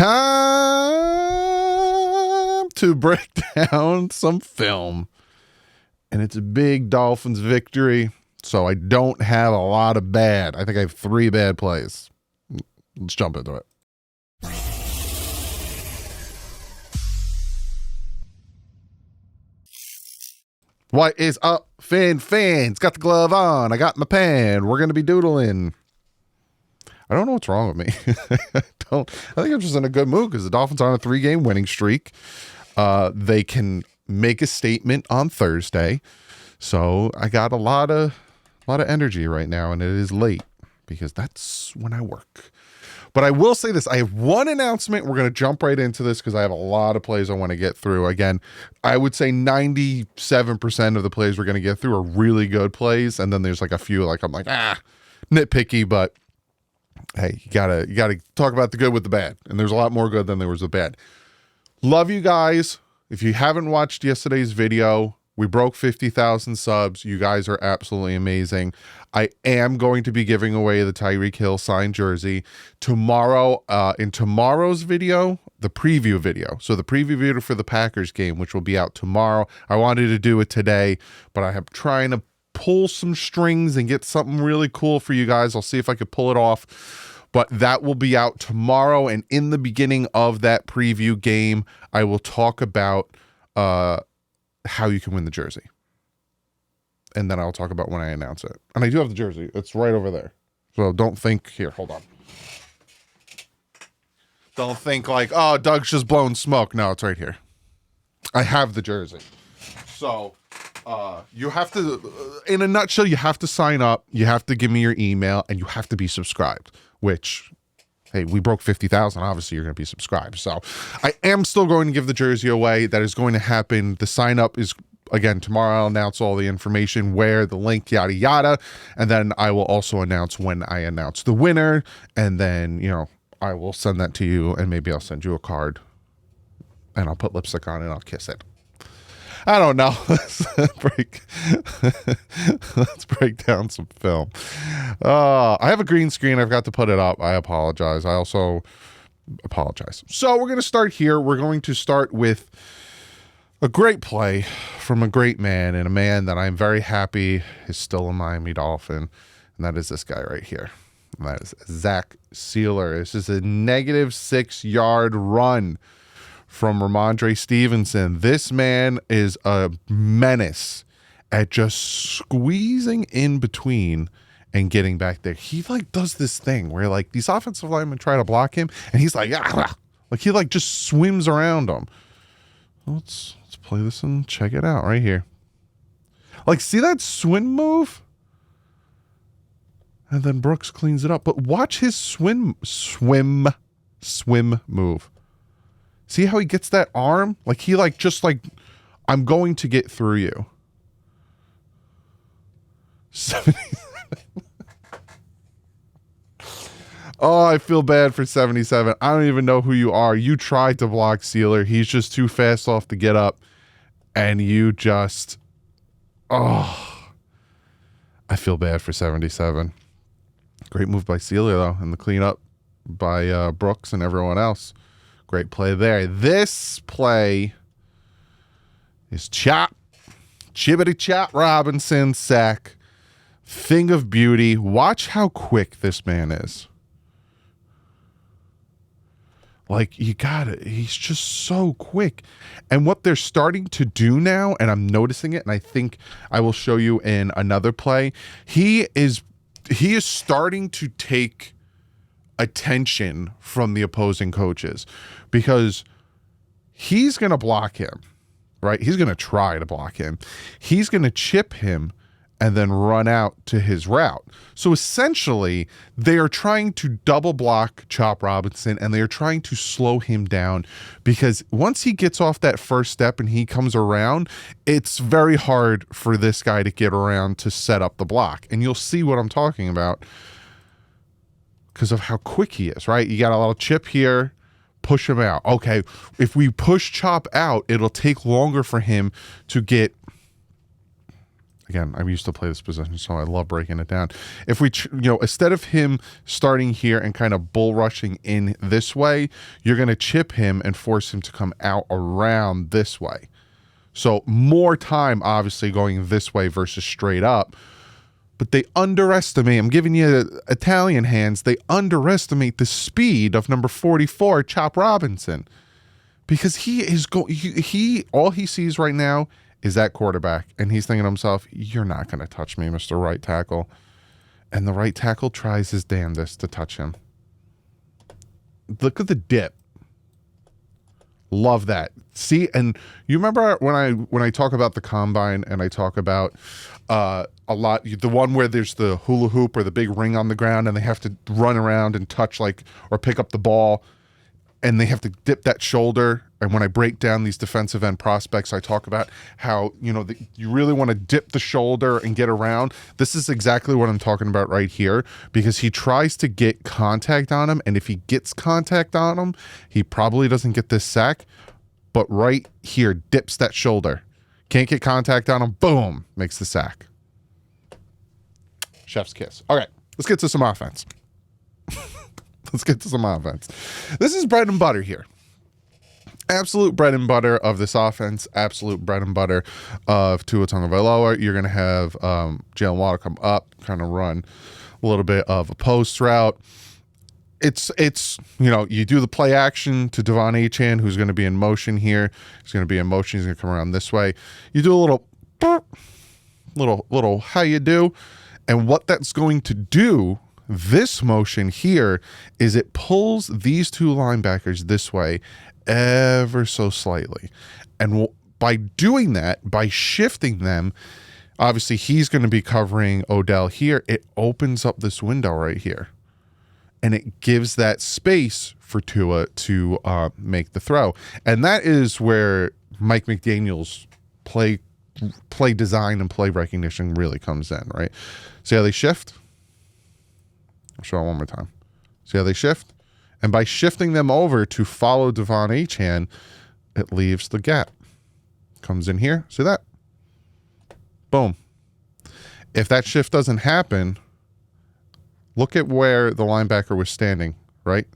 Time to break down some film. And it's a big Dolphins victory, so I don't have a lot of bad. I think I have 3 bad plays. Let's jump into it. What is up, fans? Got the glove on. I got my pen. We're going to be doodling. I don't know what's wrong with me. I think I'm just in a good mood because the Dolphins are on a 3-game winning streak. They can make a statement on Thursday. So I got a lot of energy right now, and it is late because that's when I work. But I will say this. I have one announcement. We're going to jump right into this because I have a lot of plays I want to get through. Again, I would say 97% of the plays we're going to get through are really good plays. And then there's like a few, like I'm like, nitpicky, but hey, you gotta talk about the good with the bad. And there's a lot more good than there was the bad. Love you guys. If you haven't watched yesterday's video, we broke 50,000 subs. You guys are absolutely amazing. I am going to be giving away the Tyreek Hill signed jersey tomorrow. In tomorrow's video, the preview video. So the preview video for the Packers game, which will be out tomorrow. I wanted to do it today, but I am trying to pull some strings and get something really cool for you guys. I'll see if I could pull it off. But that will be out tomorrow. And in the beginning of that preview game, I will talk about how you can win the jersey. And then I'll talk about when I announce it. And I do have the jersey. It's right over there. So don't think, here, hold on. Don't think like, oh, Doug's just blowing smoke. No, it's right here. I have the jersey. So you have to, in a nutshell, you have to sign up. You have to give me your email and you have to be subscribed, which, hey, we broke 50,000. Obviously, you're going to be subscribed. So I am still going to give the jersey away. That is going to happen. The sign up is, again, tomorrow. I'll announce all the information, where, the link, yada, yada. And then I will also announce when I announce the winner. And then, I will send that to you and maybe I'll send you a card and I'll put lipstick on it and I'll kiss it. I don't know. Let's break down some film. I have a green screen. I forgot to put it up. I apologize. I also apologize. So we're going to start here. We're going to start with a great play from a great man, and a man that I'm very happy is still a Miami Dolphin, and that is this guy right here. And that is Zach Sealer. This is a -6-yard run from Ramondre Stevenson. This man is a menace at just squeezing in between and getting back there. He does this thing where these offensive linemen try to block him and he's like he just swims around them. Let's play this and check it out right here. See that swim move? And then Brooks cleans it up. But watch his swim move. See how he gets that arm? I'm going to get through you. 77. Oh, I feel bad for 77. I don't even know who you are. You tried to block Sealer. He's just too fast off to get up. And you just... I feel bad for 77. Great move by Sealer, though. And the cleanup by Brooks and everyone else. Great play there. This play is Chibbity Chop Robinson sack. Thing of beauty. Watch how quick this man is. You got it. He's just so quick. And what they're starting to do now, and I'm noticing it, and I think I will show you in another play, he is starting to take attention from the opposing coaches because he's going to block him, right? He's going to try to block him. He's going to chip him and then run out to his route. So essentially, they are trying to double block Chop Robinson and they are trying to slow him down because once he gets off that first step and he comes around, it's very hard for this guy to get around to set up the block. And you'll see what I'm talking about because of how quick he is, right? You got a little chip here, push him out. Okay, if we push Chop out, it'll take longer for him to get... Again, I used to play this position, so I love breaking it down. If we, instead of him starting here and kind of bull rushing in this way, you're going to chip him and force him to come out around this way. So more time, obviously, going this way versus straight up. But they underestimate, I'm giving you Italian hands, they underestimate the speed of number 44, Chop Robinson. Because he is all he sees right now is that quarterback. And he's thinking to himself, you're not going to touch me, Mr. Right Tackle. And the right tackle tries his damnedest to touch him. Look at the dip. Love that. See, and you remember when I talk about the combine and I talk about a lot, the one where there's the hula hoop or the big ring on the ground and they have to run around and touch or pick up the ball and they have to dip that shoulder. And when I break down these defensive end prospects, I talk about how, you really want to dip the shoulder and get around. This is exactly what I'm talking about right here, because he tries to get contact on him. And if he gets contact on him, he probably doesn't get this sack. But right here, dips that shoulder. Can't get contact on him. Boom. Makes the sack. Chef's kiss. All right. Let's get to some offense. Let's get to some offense. This is bread and butter here. Absolute bread and butter of this offense. Absolute bread and butter of Tua Tagovailoa. You're going to have Jalen Waddle come up, kind of run a little bit of a post route. It's you do the play action to Devon Achane, who's going to be in motion here. He's going to be in motion. He's going to come around this way. You do a little how you do. And what that's going to do, this motion here, is it pulls these two linebackers this way ever so slightly. And by doing that, by shifting them, obviously he's going to be covering Odell here. It opens up this window right here. And it gives that space for Tua to make the throw. And that is where Mike McDaniel's play design and play recognition really comes in, right? See how they shift? I'll show it one more time. See how they shift? And by shifting them over to follow Devon Achane, it leaves the gap. Comes in here. See that? Boom. If that shift doesn't happen, look at where the linebacker was standing, right?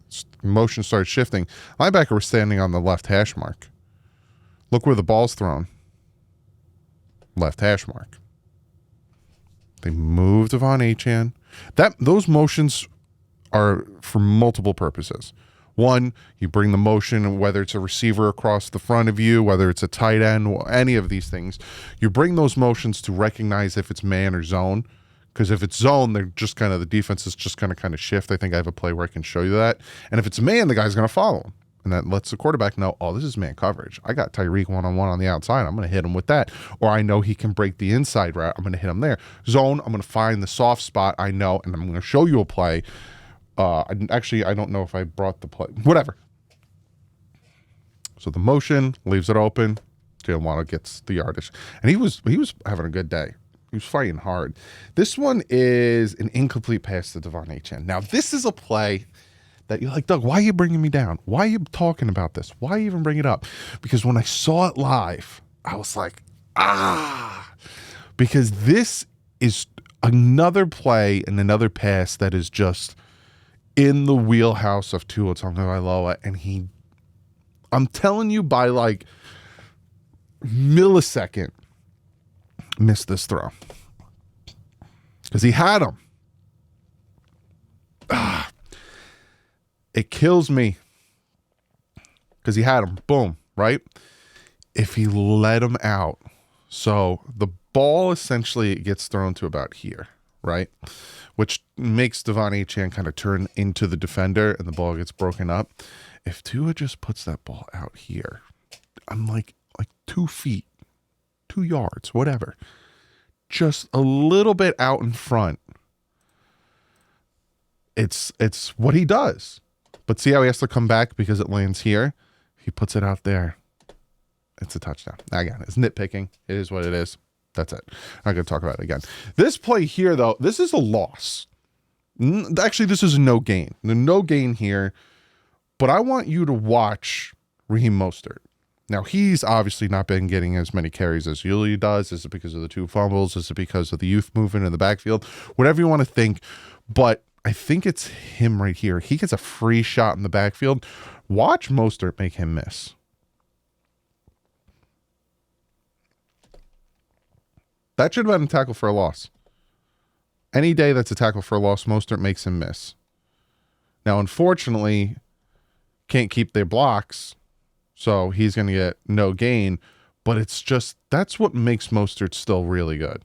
Motion starts shifting. Linebacker was standing on the left hash mark. Look where the ball's thrown. Left hash mark. They move Devon Achane. Those motions are for multiple purposes. One, you bring the motion, whether it's a receiver across the front of you, whether it's a tight end, any of these things. You bring those motions to recognize if it's man or zone. Because if it's zone, they're just kind of, the defense is just going to kind of shift. I think I have a play where I can show you that. And if it's man, the guy's going to follow him. And that lets the quarterback know, oh, this is man coverage. I got Tyreek one-on-one on the outside. I'm going to hit him with that. Or I know he can break the inside route. I'm going to hit him there. Zone, I'm going to find the soft spot I know, and I'm going to show you a play. Actually, I don't know if I brought the play. Whatever. So the motion leaves it open. Jalen Waddle gets the yardage. And he was having a good day. He was fighting hard. This one is an incomplete pass to Devon Achane. Now, this is a play that you're like, Doug, why are you bringing me down? Why are you talking about this? Why even bring it up? Because when I saw it live, I was like, because this is another play and another pass that is just in the wheelhouse of Tua Tagovailoa. And I'm telling you, by like millisecond, missed this throw. Because he had him. It kills me. Because he had him. Boom. Right? If he let him out. So the ball essentially gets thrown to about here. Right? Which makes Devon Achane kind of turn into the defender and the ball gets broken up. If Tua just puts that ball out here, I'm like 2 feet, 2 yards, whatever. Just a little bit out in front. It's what he does. But see how he has to come back because it lands here? He puts it out there. It's a touchdown. Again, it's nitpicking. It is what it is. That's it. I'm not going to talk about it again. This play here, though, this is a loss. Actually, this is a no gain. The no gain here. But I want you to watch Raheem Mostert. Now, he's obviously not been getting as many carries as usually does. Is it because of the 2 fumbles? Is it because of the youth movement in the backfield? Whatever you want to think. But I think it's him right here. He gets a free shot in the backfield. Watch Mostert make him miss. That should have been a tackle for a loss. Any day that's a tackle for a loss, Mostert makes him miss. Now, unfortunately, can't keep their blocks, so he's going to get no gain. But it's just, that's what makes Mostert still really good,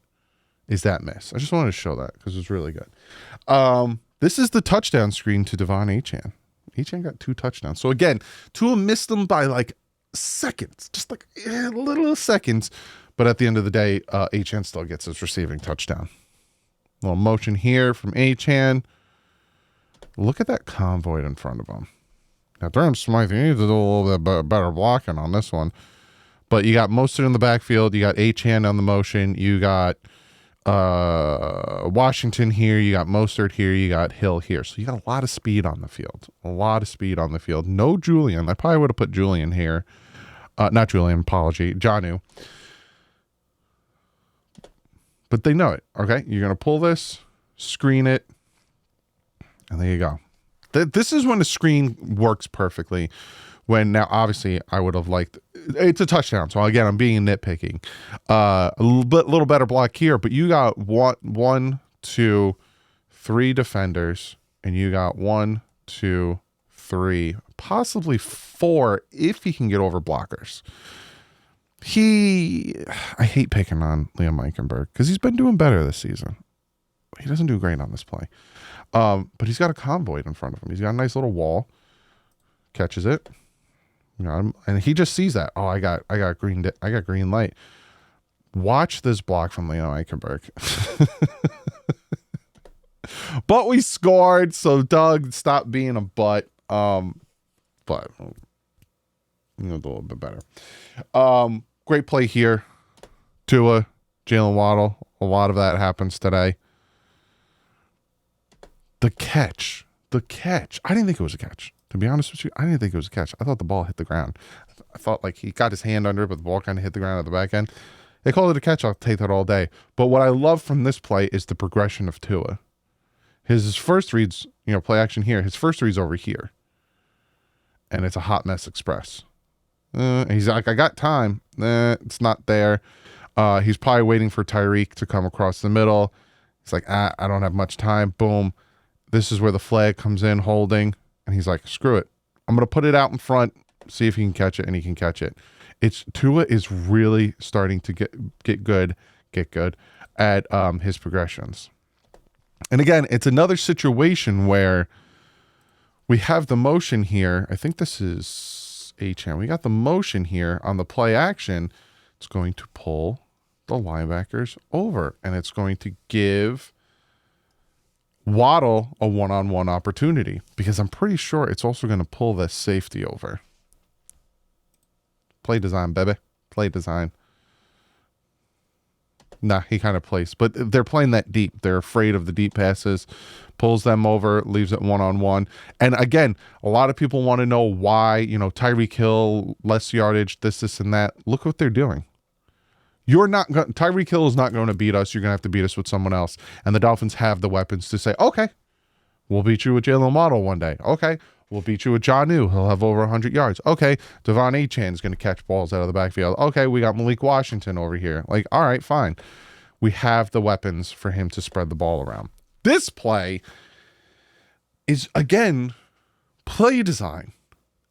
is that miss. I just wanted to show that because it's really good. This is the touchdown screen to Devon Achane. Achane got 2 touchdowns. So again, Tua missed them by like seconds, just like little seconds. But at the end of the day, Achane still gets his receiving touchdown. A little motion here from Achane. Look at that convoy in front of him. Now, Durham Smythe, you need to do a little bit better blocking on this one. But you got Mostert in the backfield. You got Achane on the motion. You got Washington here. You got Mostert here. You got Hill here. So you got a lot of speed on the field. A lot of speed on the field. No Julian. I probably would have put Julian here. Not Julian, apology. Jonnu. But they know it, okay? You're going to pull this, screen it, and there you go. This is when the screen works perfectly. When now, obviously, I would have liked... It's a touchdown, so again, I'm being nitpicking. A little better block here, but you got 1, 2, 3 defenders, and you got 1, 2, 3, possibly 4 if he can get over blockers. I hate picking on Liam Eichenberg because he's been doing better this season. He doesn't do great on this play. But he's got a convoy in front of him. He's got a nice little wall. Catches it. And he just sees that. Oh, I got green light. Watch this block from Liam Eichenberg. But we scored, so Doug, stop being a butt. But do a little bit better. Great play here. Tua, Jalen Waddle. A lot of that happens today. The catch. I didn't think it was a catch. To be honest with you, I didn't think it was a catch. I thought the ball hit the ground. I thought like he got his hand under it, but the ball kind of hit the ground at the back end. They called it a catch. I'll take that all day. But what I love from this play is the progression of Tua. His first reads, play action here. His first read's over here. And it's a hot mess express. He's like, I got time. It's not there. He's probably waiting for Tyreek to come across the middle. He's like, I don't have much time. Boom. This is where the flag comes in, holding. And he's like, screw it. I'm going to put it out in front, see if he can catch it, and he can catch it. Tua is really starting to get good at his progressions. And again, it's another situation where we have the motion here. I think this is Achane. We got the motion here on the play action. It's going to pull the linebackers over, and it's going to give Waddle a one-on-one opportunity because I'm pretty sure it's also going to pull this safety over. Play design, baby. Play design. Nah, he kind of plays, but they're playing that deep. They're afraid of the deep passes, pulls them over, leaves it one-on-one. And again, a lot of people want to know why, Tyreek Hill, less yardage, this, and that. Look what they're doing. Tyreek Hill is not going to beat us. You're going to have to beat us with someone else. And the Dolphins have the weapons to say, okay, we'll beat you with Jalen Waddle one day. Okay, we'll beat you with Jonnu. He'll have over 100 yards. Okay, Devon Achane is going to catch balls out of the backfield. Okay, we got Malik Washington over here. Like, all right, fine. We have the weapons for him to spread the ball around. This play is, again, play design.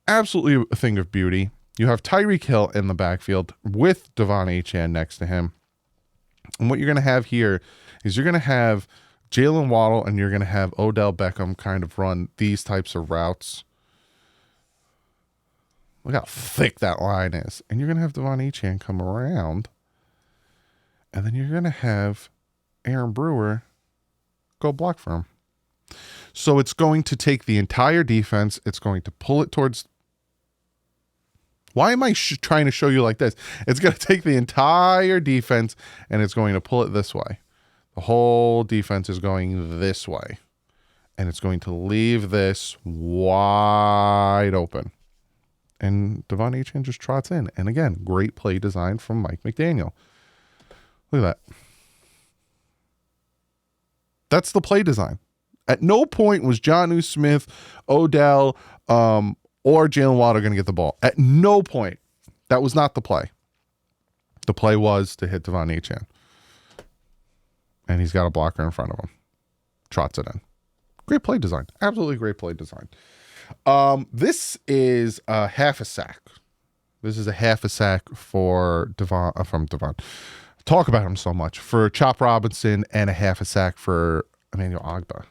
Absolutely a thing of beauty. You have Tyreek Hill in the backfield with Devon Achane next to him. And what you're going to have here is you're going to have Jalen Waddle and you're going to have Odell Beckham kind of run these types of routes. Look how thick that line is. And you're going to have Devon Achane come around. And then you're going to have Aaron Brewer go block for him. So it's going to take the entire defense. It's going to pull it towards... Why am I trying to show you like this? It's going to take the entire defense and it's going to pull it this way. The whole defense is going this way. And it's going to leave this wide open. and Devon Achane just trots in. And again, great play design from Mike McDaniel. Look at that. That's the play design. At no point was Jonnu Smith, Odell, or Jalen Waddle going to get the ball. At no point. That was not the play. The play was to hit Devon Achane. And he's got a blocker in front of him. Trots it in. Great play design. Absolutely great play design. This is a half a sack. This is a half a sack for from Devon. Talk about him so much. For Chop Robinson, and a half a sack for Emmanuel Ogbah.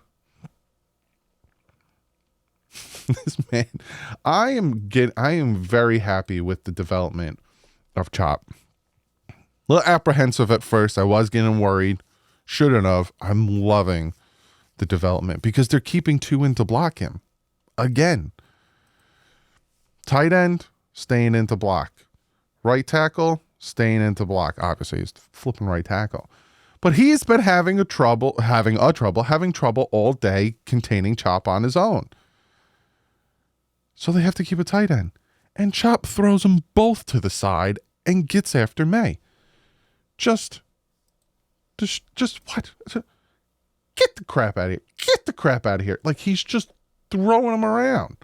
This man, I am very happy with the development of Chop. A little apprehensive at first. I was getting worried. Shouldn't have. I'm loving the development because they're keeping two in to block him. Again. Tight end, staying in to block. Right tackle, staying in to block. Obviously, he's flipping right tackle. But he's been having trouble all day containing Chop on his own. So they have to keep a tight end. And Chop throws them both to the side and gets after May. Just what? Get the crap out of here. Get the crap out of here. Like, he's just throwing them around.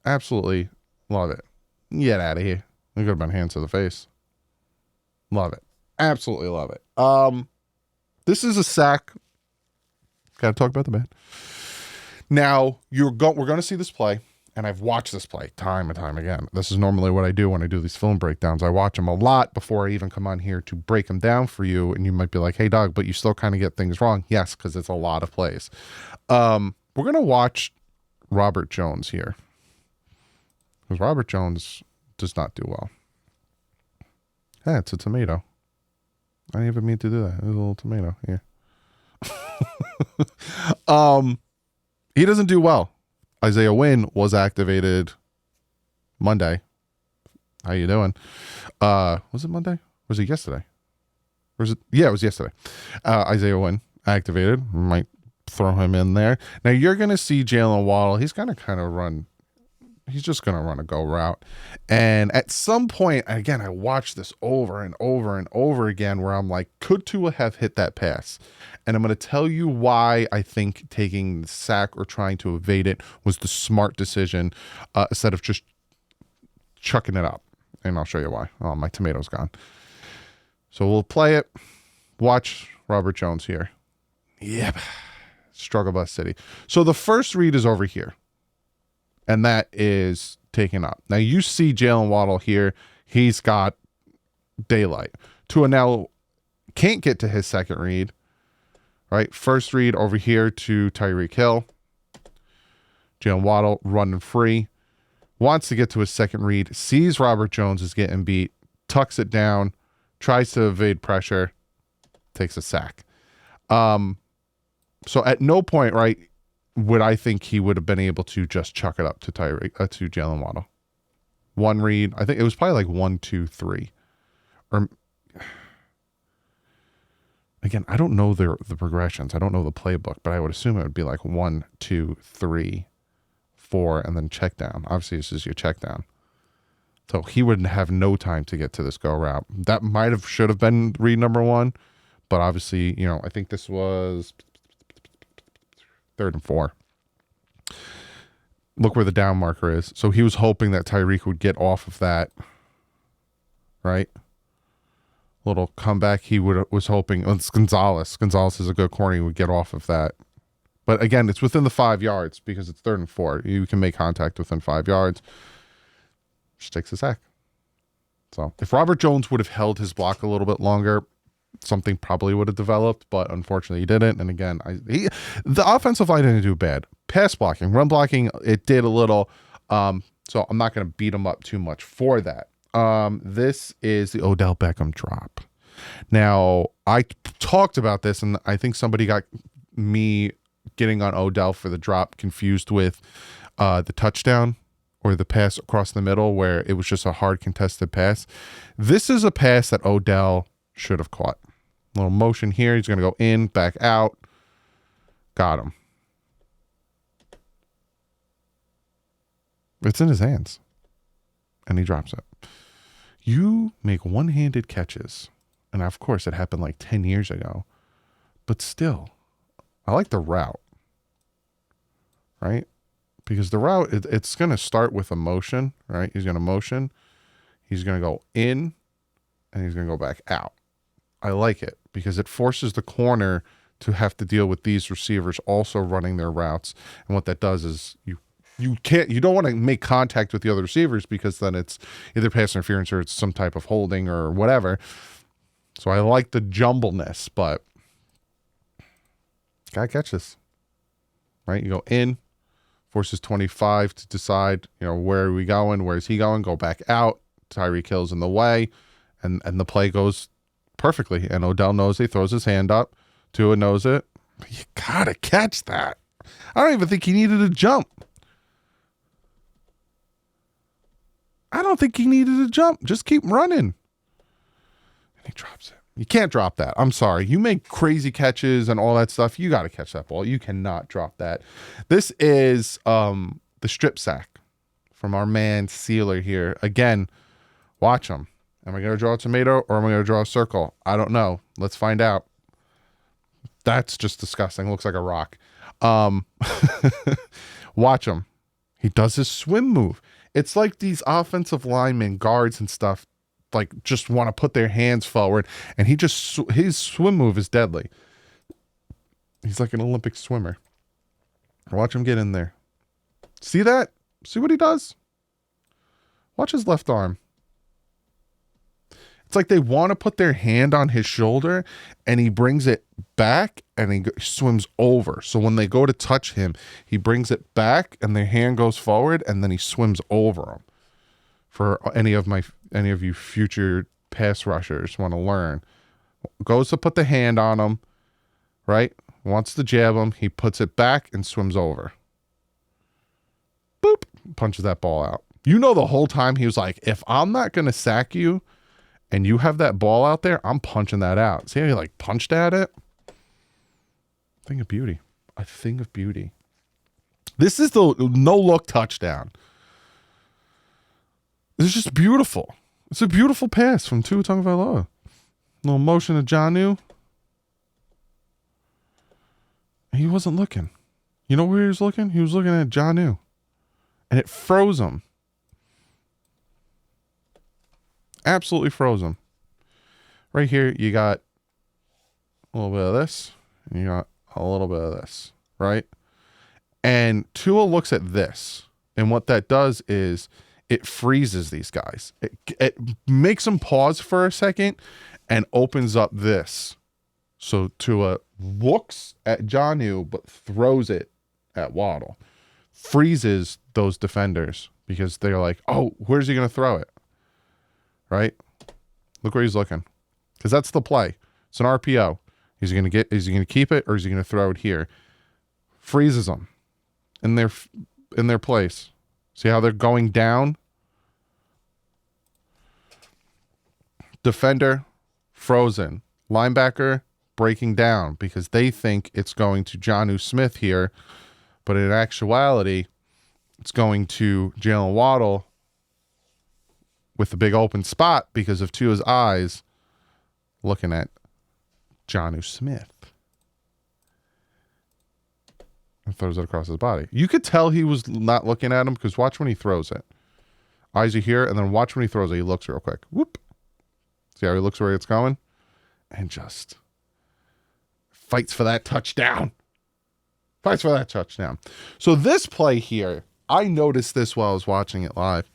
Absolutely love it. Get out of here. It could have been hands to the face. Love it. Absolutely love it. This is a sack. Got to talk about the bad. Now, we're going to see this play, and I've watched this play time and time again. This is normally what I do when I do these film breakdowns. I watch them a lot before I even come on here to break them down for you, and you might be like, hey, Doug, but you still kind of get things wrong. Yes, because it's a lot of plays. We're going to watch Robert Jones here, because Robert Jones does not do well. Yeah, it's a tomato. I didn't even mean to do that. It was a little tomato here. He doesn't do well. Isaiah Wynn was activated Monday. How you doing? Was it Monday? Or was it yesterday? Or was it? Yeah, it was yesterday. Isaiah Wynn activated. Might throw him in there. Now you're going to see Jalen Waddle. He's going to kind of run. He's just going to run a go route. And at some point, again, I watched this over and over and over again where I'm like, could Tua have hit that pass? And I'm going to tell you why I think taking the sack or trying to evade it was the smart decision instead of just chucking it up. And I'll show you why. Oh, my tomato's gone. So we'll play it. Watch Robert Jones here. Yep. Struggle bus city. So the first read is over here. And that is taken up. Now you see Jalen Waddle here. He's got daylight. Tua now can't get to his second read. Right? First read over here to Tyreek Hill. Jalen Waddle running free. Wants to get to his second read. Sees Robert Jones is getting beat. Tucks it down. Tries to evade pressure. Takes a sack. So at no point, right, would I think he would have been able to just chuck it up to to Jalen Waddle. One read. I think it was probably like 1, 2, 3. Or again, I don't know the progressions. I don't know the playbook, but I would assume it would be like 1, 2, 3, 4, and then check down. Obviously, this is your check down. So he would have no time to get to this go route. That should have been read number 1, but obviously, I think this was 3rd and 4. Look where the down marker is. So he was hoping that Tyreek would get off of that, right? Little comeback. He was hoping. It's Gonzalez. Gonzalez is a good corner. He would get off of that. But again, it's within the 5 yards because it's 3rd and 4. You can make contact within 5 yards. Just takes a sack. So if Robert Jones would have held his block a little bit longer, something probably would have developed, but unfortunately he didn't. And again, the offensive line didn't do bad. Pass blocking, run blocking, it did a little. So I'm not going to beat him up too much for that. This is the Odell Beckham drop. Now, I talked about this, and I think somebody got me getting on Odell for the drop confused with the touchdown or the pass across the middle where it was just a hard contested pass. This is a pass that Odell should have caught. Little motion here. He's going to go in, back out. Got him. It's in his hands. And he drops it. You make one-handed catches. And of course, it happened like 10 years ago. But still, I like the route. Right? Because the route, it's going to start with a motion. Right? He's going to motion. He's going to go in. And he's going to go back out. I like it because it forces the corner to have to deal with these receivers also running their routes. And what that does is you don't want to make contact with the other receivers because then it's either pass interference or it's some type of holding or whatever. So I like the jumbleness, but gotta catch this. Right? You go in, forces 25 to decide, where are we going? Where's he going? Go back out. Tyreek Hill's in the way, and the play goes perfectly. And Odell knows it. He throws his hand up. Tua knows it. But you gotta catch that. I don't even think he needed a jump. Just keep running. And he drops it. You can't drop that. I'm sorry. You make crazy catches and all that stuff. You got to catch that ball. You cannot drop that. This is the strip sack from our man Sealer here. Again, watch him. Am I going to draw a tomato or am I going to draw a circle? I don't know. Let's find out. That's just disgusting. Looks like a rock. Watch him. He does his swim move. It's like these offensive linemen, guards and stuff, like just want to put their hands forward, and his swim move is deadly. He's like an Olympic swimmer. Watch him get in there. See that? See what he does? Watch his left arm. It's like they want to put their hand on his shoulder, and he brings it back, and he swims over. So when they go to touch him, he brings it back, and their hand goes forward, and then he swims over them. For any of you future pass rushers want to learn, goes to put the hand on him, right? Wants to jab him, he puts it back and swims over. Boop, punches that ball out. The whole time he was like, if I'm not going to sack you, and you have that ball out there, I'm punching that out. See how he punched at it? Thing of beauty. A thing of beauty. This is the no-look touchdown. It's just beautiful. It's a beautiful pass from Tua Tagovailoa. Little motion to Jonnu. He wasn't looking. You know where he was looking? He was looking at Jonnu. And it froze him. Absolutely froze him. Right here, you got a little bit of this, and you got a little bit of this, right? And Tua looks at this, and what that does is it freezes these guys. It makes them pause for a second and opens up this. So Tua looks at Jonnu, but throws it at Waddle. Freezes those defenders because they're like, oh, where's he going to throw it? Right? Look where he's looking. Because that's the play. It's an RPO. Is he going to keep it or is he going to throw it here? Freezes them in their place. See how they're going down? Defender frozen. Linebacker breaking down because they think it's going to Jonnu Smith here, but in actuality, it's going to Jalen Waddle with the big open spot because of Tua's eyes looking at Jonnu Smith. And throws it across his body. You could tell he was not looking at him because watch when he throws it. Eyes are here, and then watch when he throws it. He looks real quick. Whoop. See how he looks where it's going? And just fights for that touchdown. Fights for that touchdown. So this play here, I noticed this while I was watching it live.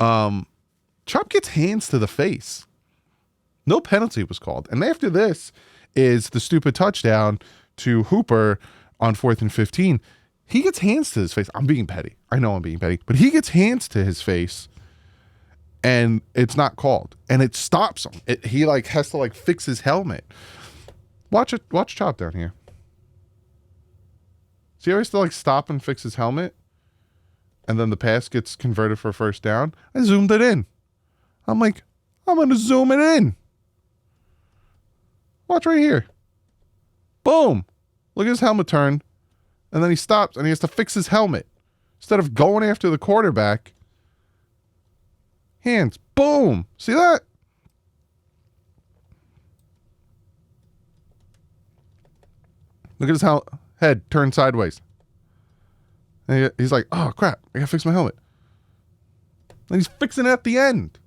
Chop gets hands to the face. No penalty was called. And after this is the stupid touchdown to Hooper on 4th and 15. He gets hands to his face. I'm being petty. I know I'm being petty. But he gets hands to his face. And it's not called. And it stops him. He has to fix his helmet. Watch Chop down here. See how he has to stop and fix his helmet? And then the pass gets converted for a first down. I zoomed it in. I'm like, I'm going to zoom it in. Watch right here. Boom. Look at his helmet turn. And then he stops and he has to fix his helmet. Instead of going after the quarterback, hands, boom. See that? Look at his head turned sideways. And he's like, oh, crap, I gotta fix my helmet. And he's fixing it at the end.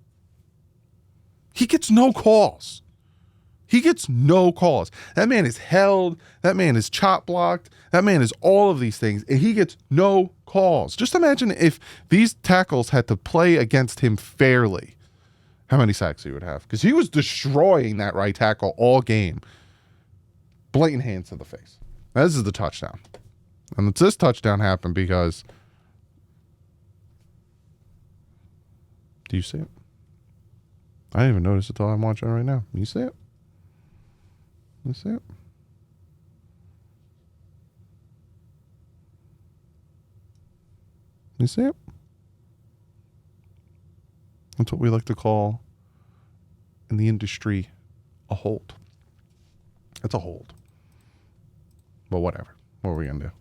He gets no calls. He gets no calls. That man is held. That man is chop blocked. That man is all of these things. And he gets no calls. Just imagine if these tackles had to play against him fairly, how many sacks he would have. Because he was destroying that right tackle all game. Blatant hands to the face. Now, this is the touchdown. And this touchdown happened because... Do you see it? I didn't even notice it until I'm watching it right now. You see it? You see it? You see it? That's what we like to call in the industry a hold. It's a hold. But whatever. What are we going to do?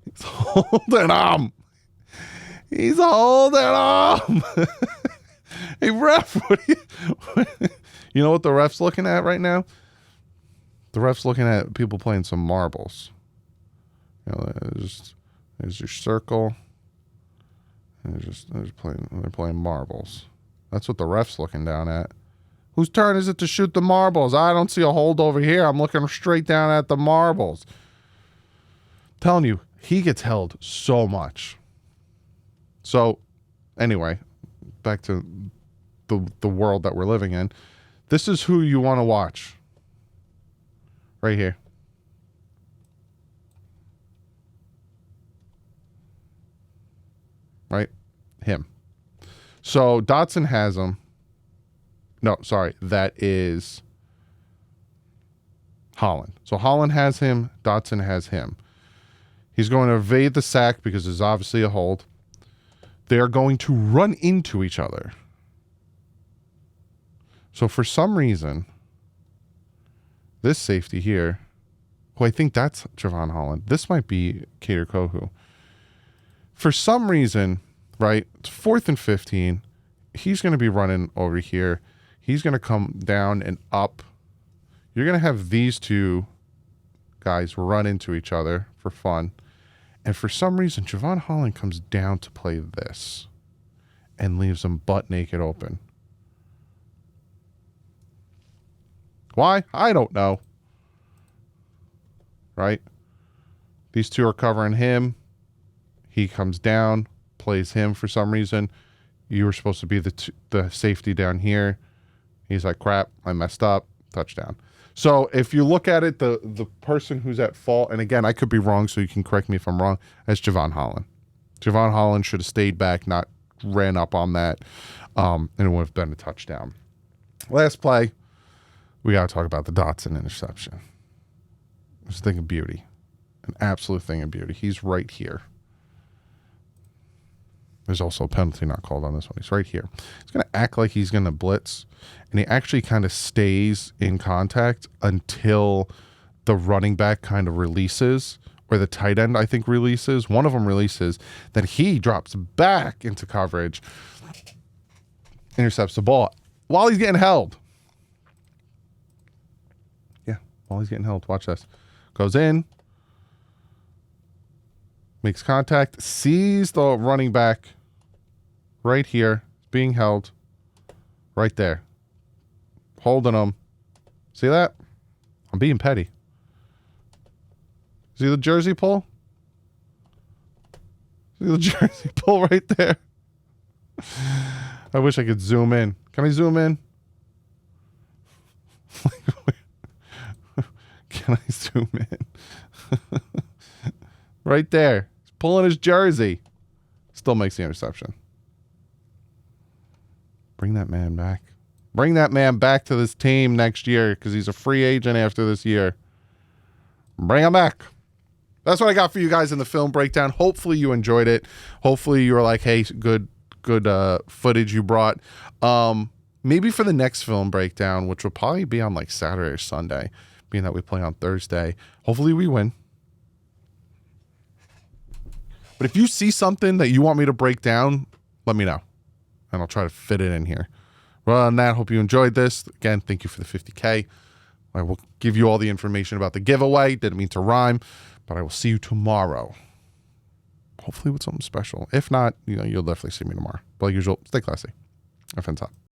He's holding him. He's holding him. Hey, ref. You know what the ref's looking at right now? The ref's looking at people playing some marbles. You know, there's your circle. And they're playing marbles. That's what the ref's looking down at. Whose turn is it to shoot the marbles? I don't see a hold over here. I'm looking straight down at the marbles. I'm telling you, he gets held so much. So, anyway, back to the world that we're living in. This is who you want to watch. Right here. Right? Him. So Dotson has him. No, sorry. That is Holland. So Holland has him. Dotson has him. He's going to evade the sack because there's obviously a hold. They are going to run into each other. So for some reason, this safety here, who I think that's Javon Holland. This might be Kader Kohu. For some reason, right, it's 4th and 15. He's going to be running over here. He's going to come down and up. You're going to have these two guys run into each other for fun. And for some reason, Javon Holland comes down to play this and leaves them butt naked open. Why? I don't know. Right? These two are covering him. He comes down, plays him for some reason. You were supposed to be the safety down here. He's like, crap, I messed up. Touchdown. So if you look at it, the person who's at fault, and again, I could be wrong, so you can correct me if I'm wrong, that's Javon Holland. Javon Holland should have stayed back, not ran up on that, and it would have been a touchdown. Last play, we got to talk about the Dotson interception. It's a thing of beauty. An absolute thing of beauty. He's right here. There's also a penalty not called on this one. He's right here. He's going to act like he's going to blitz, and he actually kind of stays in contact until the running back kind of releases, or the tight end, I think, releases. One of them releases. Then he drops back into coverage, intercepts the ball while he's getting held. Yeah, while he's getting held. Watch this. Goes in. Makes contact, sees the running back right here, being held right there. Holding him. See that? I'm being petty. See the jersey pull? See the jersey pull right there? I wish I could zoom in. Can I zoom in? Can I zoom in? Right there. Pulling his jersey. Still makes the interception. Bring that man back. Bring that man back to this team next year because he's a free agent after this year. Bring him back. That's what I got for you guys in the film breakdown. Hopefully you enjoyed it. Hopefully you were like, hey, good footage you brought. Maybe for the next film breakdown, which will probably be on like Saturday or Sunday, being that we play on Thursday. Hopefully we win. But if you see something that you want me to break down, let me know, and I'll try to fit it in here. Well, on that, hope you enjoyed this. Again, thank you for the 50K. I will give you all the information about the giveaway. Didn't mean to rhyme, but I will see you tomorrow. Hopefully with something special. If not, you'll definitely see me tomorrow. But like usual, stay classy. Have fun time.